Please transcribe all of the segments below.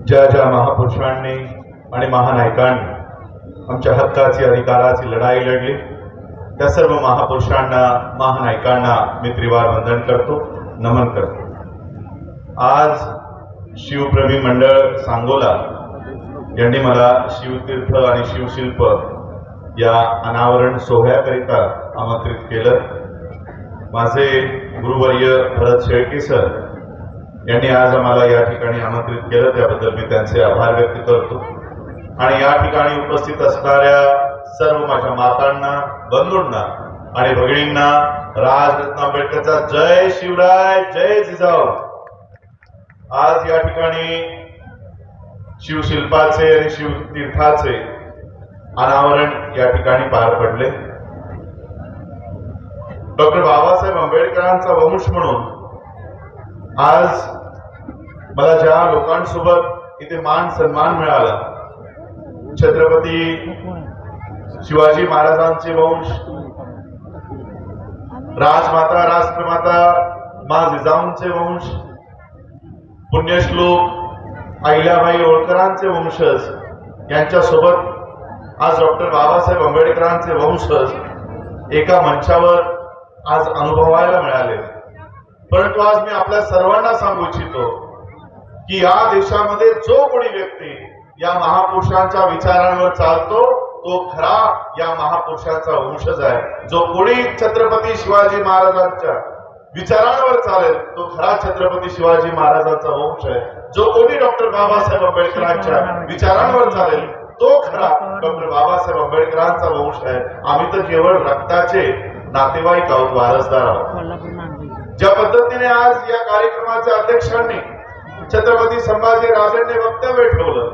ज्या ज्या महापुरुषांनी आणि महानायकांनी आमच्या हक्काची अधिकाराची लढाई लढली त्या सर्व महापुरुषांना महानायकांना मी त्रिवार वंदन करतो, नमन करतो। आज शिवप्रेमी मंडळ सांगोला यांनी मला शिवतीर्थ आणि शिवशिल्प या अनावरण सोहळ्याकरिता आमंत्रित केलं। माझे गुरुवर्य भरत शेळके सर यांनी आज आम्हाला या ठिकाणी आमंत्रित केलं, त्याबद्दल मी त्यांचे आभार व्यक्त करतो। आणि या ठिकाणी उपस्थित असणाऱ्या सर्व माझ्या मातांना, बंधूंना आणि भगिनींना राजरत्न आंबेडकरचा जय शिवराय, जय जिजाऊ। आज या ठिकाणी शिवशिल्पाचे आणि शिवतीर्थाचे अनावरण या ठिकाणी पार पडले। डॉक्टर बाबासाहेब आंबेडकरांचा वंश म्हणून आज मला ज्या लोकांसोबत इथे मान सन्मान मिळाला, छत्रपती शिवाजी महाराजांचे वंश, राजमाता राष्ट्रमाता मा जिजाऊंचे वंश, पुण्यश्लोक अहिल्याबाई होळकरांचे वंशज यांच्यासोबत आज डॉक्टर बाबासाहेब आंबेडकरांचे वंशज एका मंचावर आज अनुभवायला मिळाले। परंतु आज मी आपल्या सर्वांना सांगू इच्छितो की या देशामध्ये जो कोणी व्यक्ती या महापुरुषांच्या विचारांवर चालतो तो खरा या महापुरुषांचा वंशज आहे। जो कोणी छत्रपती शिवाजी महाराजांच्या विचारांवर चालेल तो खरा छत्रपती शिवाजी महाराजांचा वंश आहे। जो कोणी डॉक्टर बाबासाहेब आंबेडकरांच्या विचारांवर चालेल तो खरा डॉक्टर बाबासाहेब आंबेडकरांचा वंश आहे। आम्ही तर केवळ रक्ताचे नातेवाईक आहोत, वारसदार आहोत। ज्या पद्धतीने आज या कार्यक्रमाच्या अध्यक्षांनी छत्रपती संभाजीराजांनी वक्तव्य ठेवलं,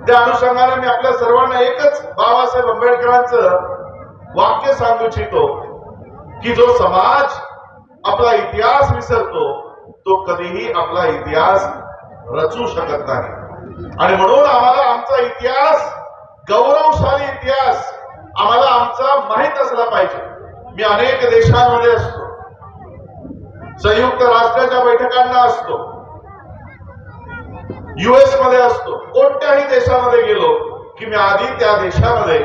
त्या अनुषंगाने मी आपल्या सर्वांना एकच बाबासाहेब आंबेडकरांचं वाक्य सांगू इच्छितो की जो समाज आपला इतिहास विसरतो तो कधीही आपला इतिहास रचू शकत नाही। आणि म्हणून आम्हाला आमचा इतिहास, गौरवशाली इतिहास आम्हाला आमचा माहित असला पाहिजे। मी अनेक देशांमध्ये असतो, संयुक्त राष्ट्राच्या बैठकांना असतो, US मध्ये असतो, कोणत्याही देशामध्ये गेलो की मी आधी त्या देशामध्ये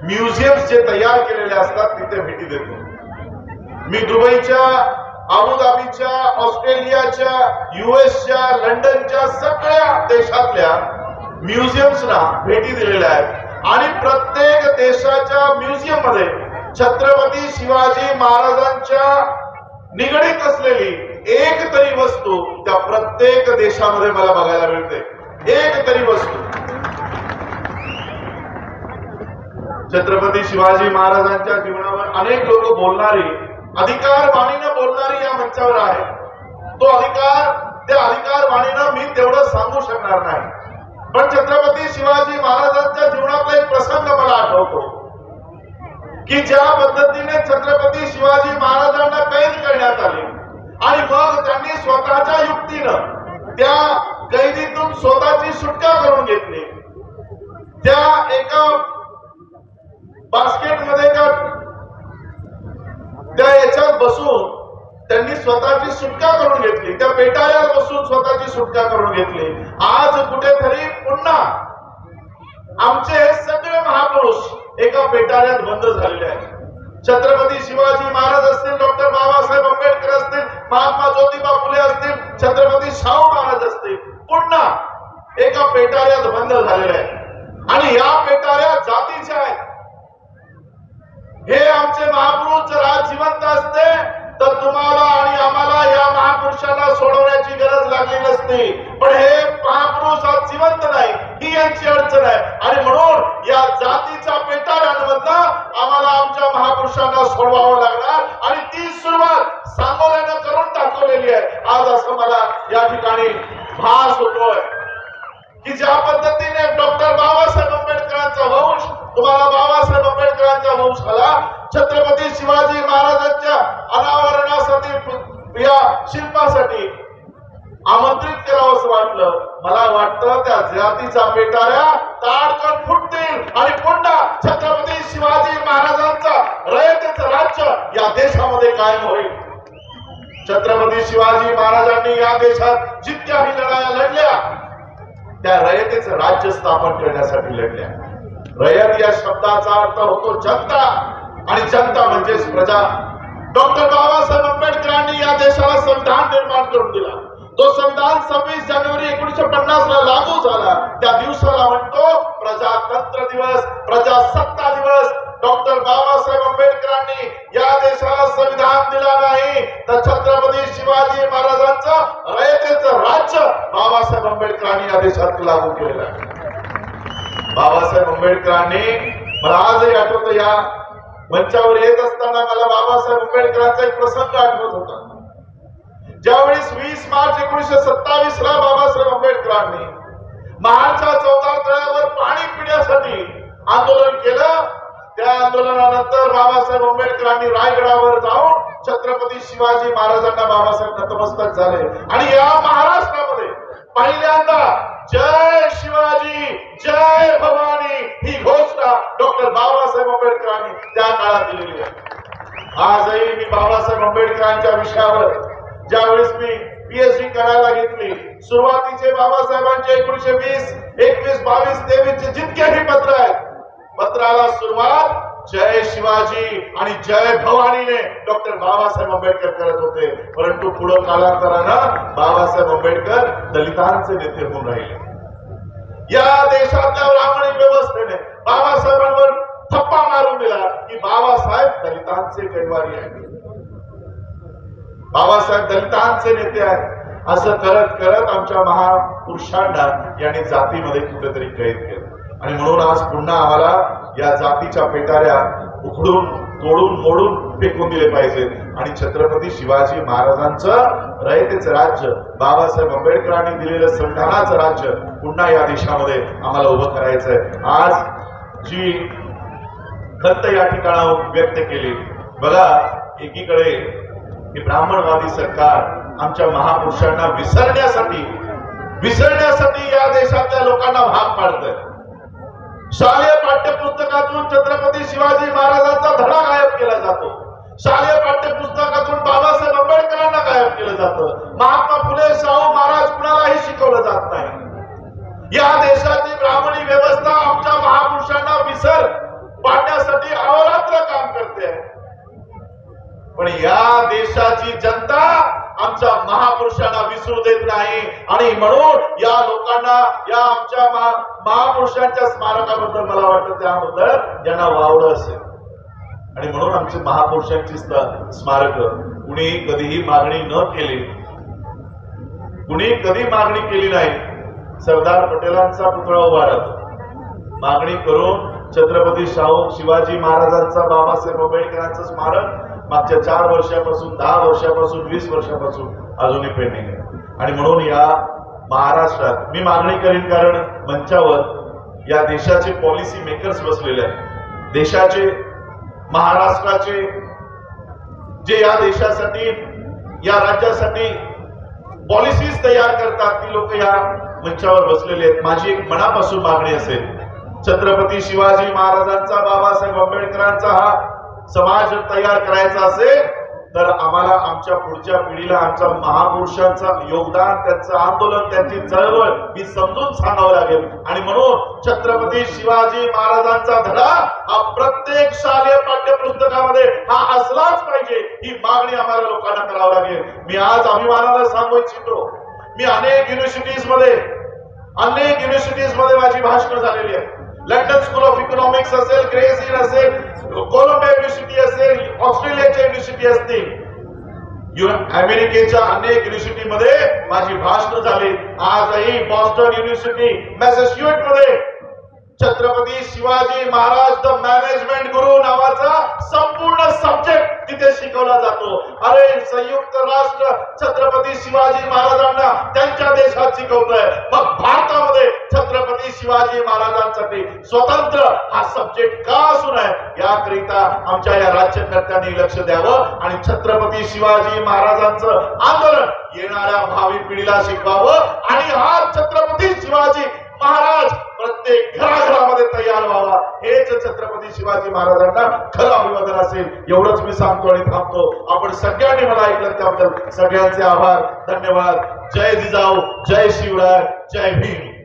म्युझियम्स जे तयार केलेले असतात तिथे भेटी देतो। मी दुबईच्या, अबुधाबीच्या, ऑस्ट्रेलियाच्या, US च्या, लंडनच्या सगळ्या देशातल्या म्युझियम्सना भेटी दिलेल्या आहेत। आणि प्रत्येक देशाच्या म्युझियम मध्ये छत्रपती शिवाजी महाराजांच्या निगडीत असलेली एक तरी वस्तू त्या प्रत्येक देशामध्ये मला बघायला मिळते, एक तरी वस्तू। छत्रपती शिवाजी महाराजांच्या जीवनावर अनेक लोक बोलणारी, अधिकार वाणीनं बोलणारी या मंचावर आहे। तो अधिकार, त्या अधिकार वाणीनं मी तेवढं सांगू शकणार नाही, पण छत्रपती शिवाजी महाराजांच्या जीवनातला एक प्रसंग मला आठवतो की ज्या पद्धतीने छत्रपती शिवाजी महाराजांना कैद करण्यात आले आणि मग त्यांनी स्वतःच्या युक्तीनं त्या कैदीतून स्वतःची सुटका करून घेतली। त्या एका बास्केटमध्ये त्या याच्यात बसून त्यांनी स्वतःची सुटका करून घेतली, त्या पेटाळ्यात बसून स्वतःची सुटका करून घेतली। आज कुठेतरी पुन्हा आमचे हे सगळे महापुरुष एका पेटाळ्यात बंद झालेले आहेत। छत्रपती शिवाजी महाराज असतील, डॉक्टर बाबासाहेब आंबेडकर असतील, महात्मा ज्योतिबा फुले असतील, छत्रपती शाहू महाराज असतील, पुन्हा एका पेटाळ्यात बंद झालेले आहेत। आणि या पेटाळ्या जातीच्या आहेत। हे आमचे महापुरुष जर आज जिवंत असते तर तुम्हाला आणि आम्हाला या महापुरुषांना सोडवण्याची गरज लागली नसती, पण हे महापुरुष आज जिवंत नाही, ही यांची अडचण आहे। आणि म्हणून या जातीच्या पेटाळ्यांमधनं आम्हाला आमच्या महापुरुषांना सोडवावं लागणार आणि ती सुरुवात सांगोल्यानं करून दाखवलेली आहे। आज असं मला या ठिकाणी भास होतोय की ज्या पद्धतीने डॉक्टर बाबासाहेब आंबेडकरांचा वंश, तुम्हाला बाबासाहेब आंबेडकरांच्या वंशाला छत्रपती शिवाजी महाराजांच्या अनावरणासाठी, या शिल्पासाठी आमंत्रित करावं असं वाटलं। मला वाटतं त्या जातीचा पेटाऱ्या ताडकन फुटतील आणि पुन्हा छत्रपती शिवाजी महाराजांचा रयतेचं राज्य या देशामध्ये कायम होईल। छत्रपती शिवाजी महाराजांनी या देशात जितक्याही लढाया लढल्या त्या रयतेचं राज्य स्थापन करण्यासाठी लढल्या. रयत या शब्दाचा अर्थ होतो जनता आणि जनता म्हणजेच प्रजा. डॉक्टर बाबासाहेब आंबेडकरांनी या देशाला संविधान निर्माण करून दिला. तो संविधान 26 जानेवारी 1950 ला लागू झाला. त्या दिवसाला म्हणतो प्रजातंत्र दिवस, प्रजासत्ता दिवस. डॉक्टर बाबासाहेब आंबेडकरांनी या देशाला संविधान दिला नाही तर छत्रपती शिवाजी महाराजांचं रयतेचं राज्य बाबासाहेब आंबेडकरांनी या देशात लागू केलेलं आहे. बाबासाहेब आंबेडकरांनी, मला आजही आठवतं, या मंचावर येत असताना मला बाबासाहेब आंबेडकरांचा एक प्रसंग आठवत होता. ज्यावेळी 20 मार्च 1927 ला बाबासाहेब आंबेडकरांनी महाडच्या चौदार तळ्यावर पाणी पिण्यासाठी आंदोलन केलं, त्या आंदोलनानंतर बाबासाहेब आंबेडकरांनी रायगडावर जाऊन छत्रपती शिवाजी महाराजांना बाबासाहेब नतमस्तक झाले आणि या महाराष्ट्रामध्ये पहिल्यांदा जय शिवाजी जय भवानी ही घोषणा डॉक्टर बाबासाहेब आंबेडकरांनी त्या काळात दिलेली आहे. आजही मी बाबासाहेब आंबेडकरांच्या विषयावर ज्यावेळेस मी पीएचडी करायला घेतली, सुरुवातीचे बाबासाहेबांचे 1920, 21, 22, 23 चे जितकेही पत्र आहेत, पत्राला सुरुवात जय शिवाजी आणि जय भवानीने डॉक्टर बाबासाहेब आंबेडकर करत होते. परंतु पुढे कालांतरानं बाबासाहेब आंबेडकर दलितांचे नेते होऊन राहिले. या देशातल्या ब्राह्मणी व्यवस्थेने बाबासाहेबांवर थप्पा मारून दिला की बाबासाहेब दलितांचे कैवारी आहेत, बाबासाहेब दलितांचे नेते आहेत. असं करत करत आमच्या महापुरुषांना यांनी जातीमध्ये कुठेतरी कैद केलं आणि म्हणून आज पुन्हा आम्हाला या जातीच्या पेटाऱ्या उखडून तोडून मोडून फेकून दिले पाहिजेत आणि छत्रपती शिवाजी महाराजांचं रयतेचं राज्य, बाबासाहेब आंबेडकरांनी दिलेलं संविधानाचं राज्य पुन्हा या देशामध्ये आम्हाला उभं करायचंय. आज जी खंत या ठिकाणावर व्यक्त केली, बघा, एकीकडे ही ब्राह्मणवादी सरकार आमच्या महापुरुषांना विसरण्यासाठी या देशातल्या लोकांना भाग पाडतंय. शालेय पाठ्यपुस्तकातून छत्रपती शिवाजी महाराजांचा धडा गायब केला जातो. शालेय पाठ्यपुस्तकातून बाबासाहेब आंबेडकरांना गायब केलं जातं. महात्मा फुले, शाहू महाराज कुणालाही शिकवलं जात नाही. या देशाची ब्राह्मणी व्यवस्था आमच्या महापुरुषांना विसर पाडण्यासाठी अहोरात्र काम करते. पण या देशाची जनता आमच्या महापुरुषांना विसरू देत नाही आणि म्हणून या लोकांना, या आमच्या महापुरुषांच्या स्मारकाबद्दल मला वाटतं त्याबद्दल ज्यांना वावडं असेल आणि म्हणून आमच्या महापुरुषांची स्मारक कुणी कधीही मागणी न केली, कुणी कधी मागणी केली नाही. सरदार पटेलांचा पुतळा उभा राहतो, मागणी करून छत्रपती शिवाजी महाराजांचा, बाबासाहेब आंबेडकरांचं स्मारक मागच्या 4 वर्षापासून, 10 वर्षापासून, 20 वर्षापासून अजूनही पेंडिंग आहे. आणि म्हणून या महाराष्ट्रात मी मागणी करीन, कारण मंचावर या देशाचे पॉलिसी मेकर्स बसलेले आहेत. देशाचे, महाराष्ट्राचे, जे या देशासाठी, या राज्यासाठी पॉलिसीज तयार करतात, ती लोक या मंचावर बसलेले आहेत. माझी एक मनापासून मागणी असेल, छत्रपती शिवाजी महाराजांचा, बाबासाहेब आंबेडकरांचा हा समाज तयार करायचा असेल तर आम्हाला आमच्या पुढच्या पिढीला आमच्या महापुरुषांचं योगदान, त्यांचं आंदोलन, त्यांची चळवळ ही समजून सांगावं लागेल. आणि म्हणून छत्रपती शिवाजी महाराजांचा धडा हा प्रत्येक शालेय पाठ्यपुस्तकामध्ये हा असलाच पाहिजे, ही मागणी आम्हाला लोकांना करावं लागेल. मी आज अभिमानानं सांगू इच्छितो, मी अनेक युनिव्हर्सिटीज मध्ये माझी भाषणं झालेली आहेत. लंडन स्कूल ऑफ इकॉनॉमिक्स असेल, ग्रेस इन असेल, कोलंबिया युनिव्हर्सिटी असेल, ऑस्ट्रेलियाच्या युनिव्हर्सिटी असतील, अमेरिकेच्या अनेक युनिव्हर्सिटीमध्ये माझी भाषणं झाली. आजही बॉस्टन युनिव्हर्सिटी, मॅसेच्युसेट्स मध्ये छत्रपती शिवाजी महाराज द मॅनेजमेंट गुरु नावाचा संपूर्ण सब्जेक्ट तिथे शिकवला जातो. अरे, संयुक्त राष्ट्र छत्रपती शिवाजी महाराजांना त्यांच्या देशात शिकवतोय, मग भारतामध्ये छत्रपती शिवाजी महाराजांसाठी स्वतंत्र हा सब्जेक्ट का असू नये, याकरिता आमच्या या राज्यकर्त्यांनी लक्ष द्यावं आणि छत्रपती शिवाजी महाराजांचं आंदोलन येणाऱ्या भावी पिढीला शिकवावं आणि हा छत्रपती शिवाजी महाराज प्रत्येक घराघरामध्ये तयार व्हावा, हेच छत्रपती शिवाजी महाराजांना खरं अभिवादन असेल. एवढंच मी सांगतो आणि थांबतो. आपण सगळ्यांनी मला ऐकलं त्याबद्दल सगळ्यांचे आभार, धन्यवाद. जय जिजाऊ, जय शिवराय, जय भीम.